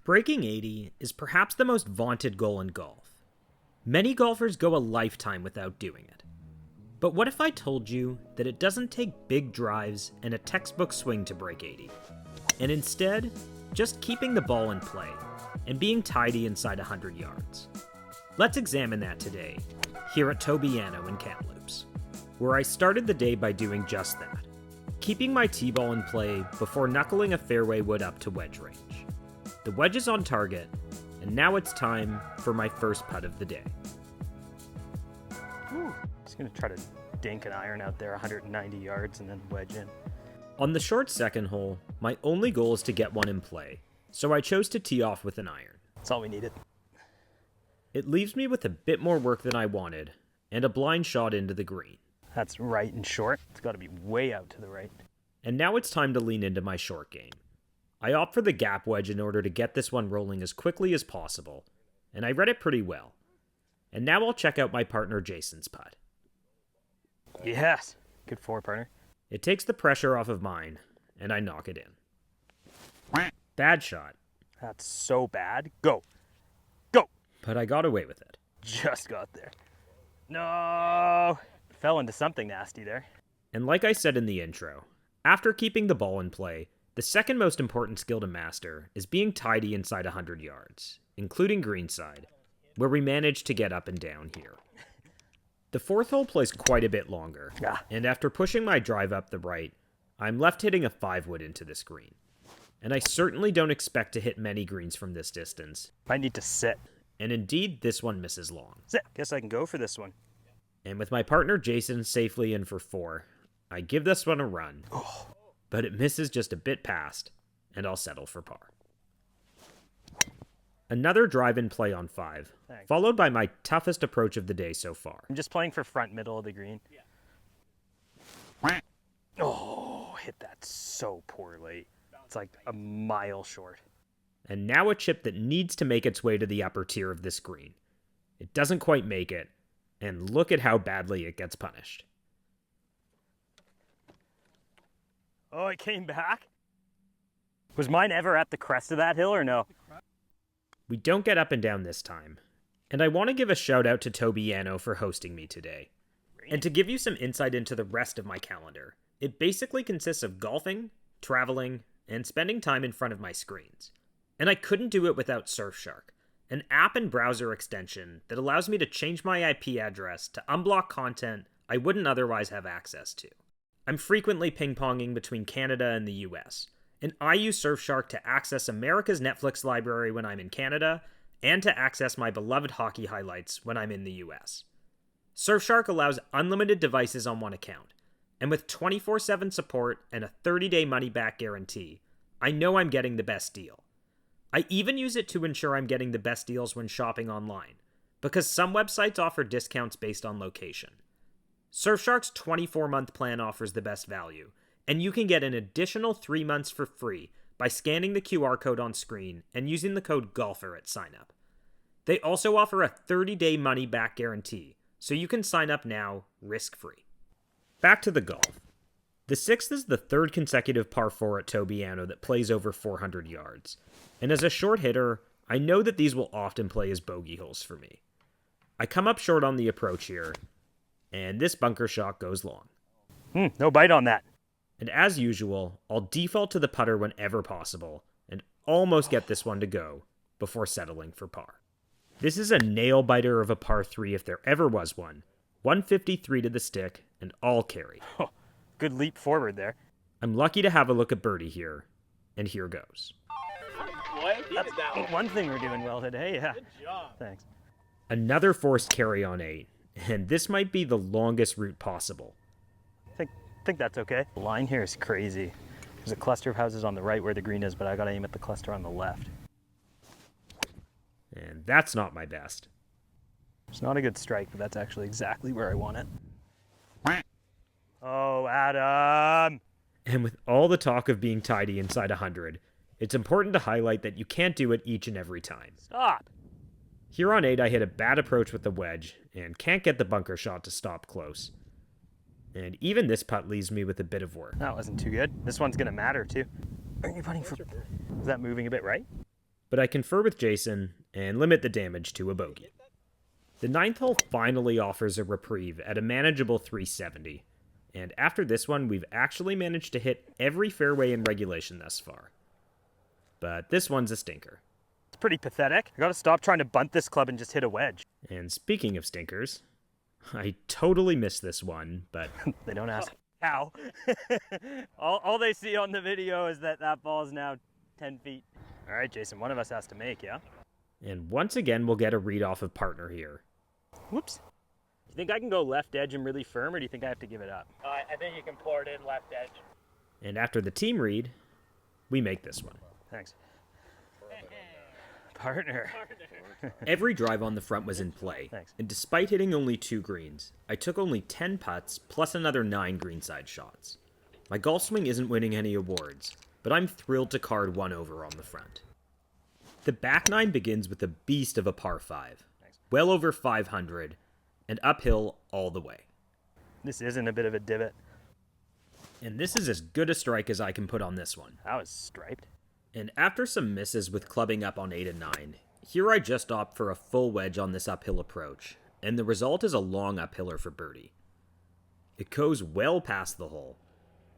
Breaking 80 is perhaps the most vaunted goal in golf. Many golfers go a lifetime without doing it. But what if I told you that it doesn't take big drives and a textbook swing to break 80, and instead, just keeping the ball in play and being tidy inside 100 yards? Let's examine that today, here at TOBIANO in Kamloops, where I started the day by doing just that, keeping my tee ball in play before knuckling a fairway wood up to wedge range. The wedge is on target, and now it's time for my first putt of the day. Just gonna try to dink an iron out there 190 yards and then wedge in. On the short second hole, my only goal is to get one in play, so I chose to tee off with an iron. That's all we needed. It leaves me with a bit more work than I wanted, and a blind shot into the green. That's right and short. It's gotta be way out to the right. And now it's time to lean into my short game. I opt for the gap wedge in order to get this one rolling as quickly as possible, and I read it pretty well. And now I'll check out my partner Jason's putt. Yes! Good four, partner. It takes the pressure off of mine, and I knock it in. Bad shot. That's so bad. Go! Go! But I got away with it. Just got there. No! Fell into something nasty there. And like I said in the intro, after keeping the ball in play, the second most important skill to master is being tidy inside 100 yards, including greenside, where we managed to get up and down here. The fourth hole plays quite a bit longer, and after pushing my drive up the right, I'm left hitting a 5-wood into this green. And I certainly don't expect to hit many greens from this distance. I need to sit. And indeed, this one misses long. Sit. Guess I can go for this one. And with my partner Jason safely in for 4, I give this one a run. But it misses just a bit past, and I'll settle for par. Another drive-in play on 5, followed by my toughest approach of the day so far. I'm just playing for front middle of the green. Yeah. Oh, hit that so poorly. It's like a mile short. And now a chip that needs to make its way to the upper tier of this green. It doesn't quite make it, and look at how badly it gets punished. Oh, it came back? Was mine ever at the crest of that hill or no? We don't get up and down this time. And I want to give a shout out to TOBIANO for hosting me today. And to give you some insight into the rest of my calendar, it basically consists of golfing, traveling, and spending time in front of my screens. And I couldn't do it without Surfshark, an app and browser extension that allows me to change my IP address to unblock content I wouldn't otherwise have access to. I'm frequently ping-ponging between Canada and the US, and I use Surfshark to access America's Netflix library when I'm in Canada, and to access my beloved hockey highlights when I'm in the US. Surfshark allows unlimited devices on one account, and with 24/7 support and a 30-day money-back guarantee, I know I'm getting the best deal. I even use it to ensure I'm getting the best deals when shopping online, because some websites offer discounts based on location. Surfshark's 24-month plan offers the best value, and you can get an additional 3 months for free by scanning the QR code on screen and using the code GOLFER at sign-up. They also offer a 30-day money-back guarantee, so you can sign up now risk-free. Back to the golf. The 6th is the third consecutive par 4 at TOBIANO that plays over 400 yards, and as a short hitter, I know that these will often play as bogey holes for me. I come up short on the approach here, and this bunker shot goes long. No bite on that. And as usual, I'll default to the putter whenever possible, and almost get this one to go before settling for par. This is a nail-biter of a par 3 if there ever was one. 153 to the stick, and all carry. Good leap forward there. I'm lucky to have a look at birdie here, and here goes. That's one thing we're doing well today, yeah. Good job. Thanks. Another forced carry on 8, and this might be the longest route possible. I think that's okay. The line here is crazy. There's a cluster of houses on the right where the green is, but I gotta aim at the cluster on the left. And that's not my best. It's not a good strike, but that's actually exactly where I want it. Oh, Adam! And with all the talk of being tidy inside 100, it's important to highlight that you can't do it each and every time. Stop! Here on 8, I hit a bad approach with the wedge, and can't get the bunker shot to stop close. And even this putt leaves me with a bit of work. That wasn't too good. This one's gonna matter too. Are you putting for... Is that moving a bit right? but I confer with Jason and limit the damage to a bogey. The ninth hole finally offers a reprieve at a manageable 370, and after this one, we've actually managed to hit every fairway in regulation thus far. But this one's a stinker. It's pretty pathetic. I gotta stop trying to bunt this club and just hit a wedge. And speaking of stinkers, I totally missed this one, but They don't ask how. all they see on the video is that ball is now 10 feet. All right, Jason, one of us has to make, yeah? and once again we'll get a read off of partner here. Whoops. You think I can go left edge and really firm, or do you think I have to give it up? I think you can pour it in left edge. And after the team read, we make this one. Thanks. Partner. Every drive on the front was in play, Thanks. and despite hitting only 2 greens, I took only 10 putts plus another 9 greenside shots. My golf swing isn't winning any awards, but I'm thrilled to card one over on the front. The back 9 begins with a beast of a par 5, well over 500, and uphill all the way. This isn't a bit of a divot. And this is as good a strike as I can put on this one. That was striped. And after some misses with clubbing up on 8 and 9, here I just opt for a full wedge on this uphill approach, and the result is a long uphiller for birdie. It goes well past the hole,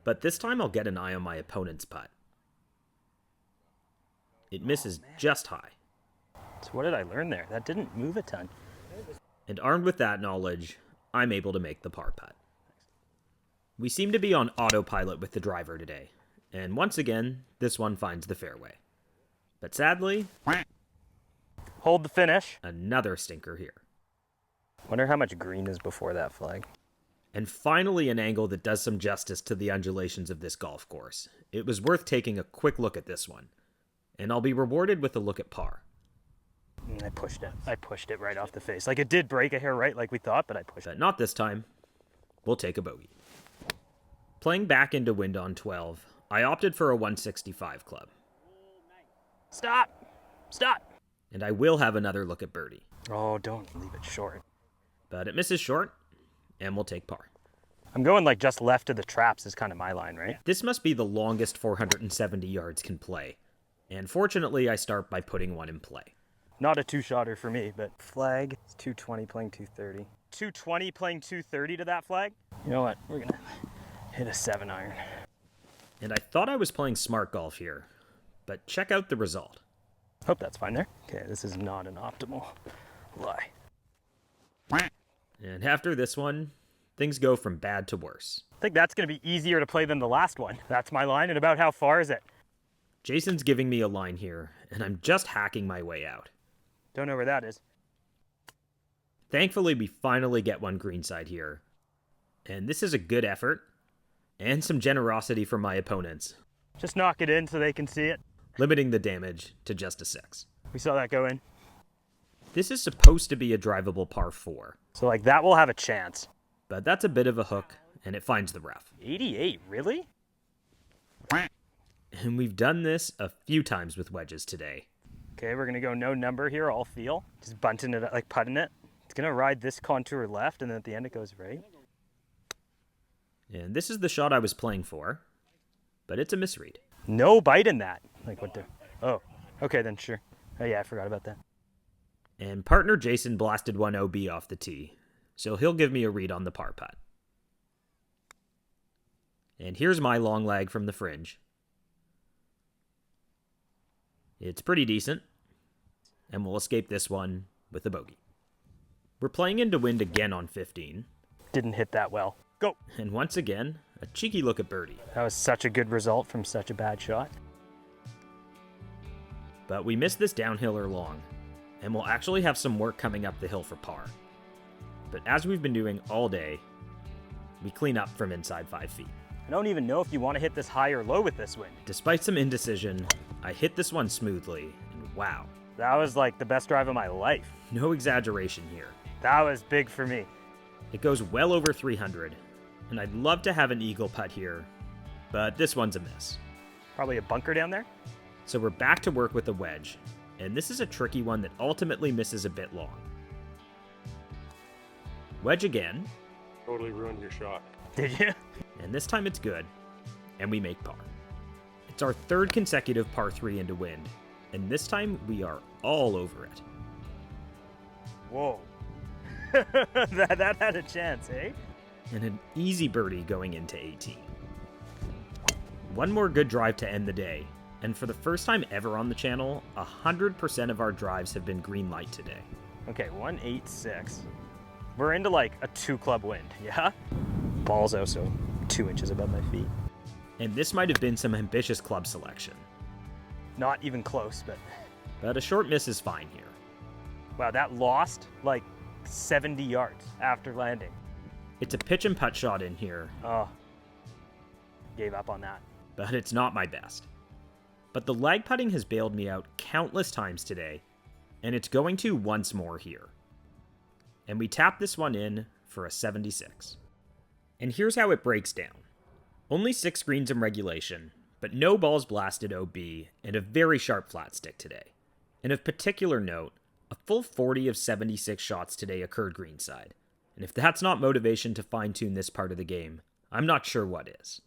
but this time I'll get an eye on my opponent's putt. It misses just high. So what did I learn there? That didn't move a ton. And armed with that knowledge, I'm able to make the par putt. We seem to be on autopilot with the driver today, and once again, this one finds the fairway. But sadly, Hold the finish. another stinker here. Wonder how much green is before that flag. And finally an angle that does some justice to the undulations of this golf course. It was worth taking a quick look at this one, and I'll be rewarded with a look at par. I pushed it. I pushed it right off the face. Like, it did break a hair right like we thought, but I pushed it. But not this time. We'll take a bogey. Playing back into wind on 12, I opted for a 165 club, Stop! Stop! and I will have another look at birdie. Oh, don't leave it short. But it misses short, and we'll take par. I'm going like just left of the traps is kind of my line, right? This must be the longest 470 yards can play, and fortunately I start by putting one in play. Not a two-shotter for me, but flag. It's 220 playing 230. 220 playing 230 to that flag? You know what? We're gonna hit a 7-iron. And I thought I was playing smart golf here, but check out the result. Hope that's fine there. Okay, this is not an optimal lie. And after this one, things go from bad to worse. I think that's gonna be easier to play than the last one. That's my line, and about how far is it? Jason's giving me a line here, and I'm just hacking my way out. Don't know where that is. Thankfully, we finally get one greenside here. And this is a good effort, and some generosity from my opponents, Just knock it in so they can see it. limiting the damage to just a 6. We saw that go in. This is supposed to be a drivable par 4, So like that will have a chance. but that's a bit of a hook, and it finds the rough. 88, really? And we've done this a few times with wedges today. Okay, we're gonna go no number here, all feel. Just bunting it, like putting it. It's gonna ride this contour left, and then at the end it goes right. And this is the shot I was playing for, but it's a misread. No bite in that. Like what the? Oh, okay then, sure. Oh yeah, I forgot about that. And partner Jason blasted one OB off the tee, so he'll give me a read on the par putt. And here's my long lag from the fringe. It's pretty decent, and we'll escape this one with a bogey. We're playing into wind again on 15, Didn't hit that well. Go. and once again, a cheeky look at birdie. That was such a good result from such a bad shot. But we missed this downhiller long, and we'll actually have some work coming up the hill for par. But as we've been doing all day, we clean up from inside 5 feet. I don't even know if you want to hit this high or low with this wind. Despite some indecision, I hit this one smoothly, and wow, That was like the best drive of my life. no exaggeration here. That was big for me. It goes well over 300, and I'd love to have an eagle putt here, but this one's a miss. Probably a bunker down there. So we're back to work with a wedge, and this is a tricky one that ultimately misses a bit long. Wedge again, Totally ruined your shot. Did you? and this time it's good, and we make par. It's our third consecutive par 3 into wind, and this time we are all over it. Whoa. that had a chance, eh? And an easy birdie going into 18. One more good drive to end the day, and for the first time ever on the channel, 100% of our drives have been green light today. Okay, 186. We're into like a 2-club wind, yeah? Ball's also 2 inches above my feet. And this might have been some ambitious club selection. Not even close, But a short miss is fine here. wow, that lost like 70 yards after landing. It's a pitch and putt shot in here, Oh, gave up on that. but it's not my best. But the lag putting has bailed me out countless times today, and it's going to once more here. And we tap this one in for a 76. And here's how it breaks down. Only 6 greens in regulation, but no balls blasted OB, and a very sharp flat stick today. And of particular note, a full 40 of 76 shots today occurred greenside. And if that's not motivation to fine-tune this part of the game, I'm not sure what is.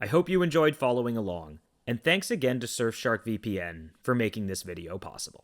I hope you enjoyed following along, and thanks again to Surfshark VPN for making this video possible.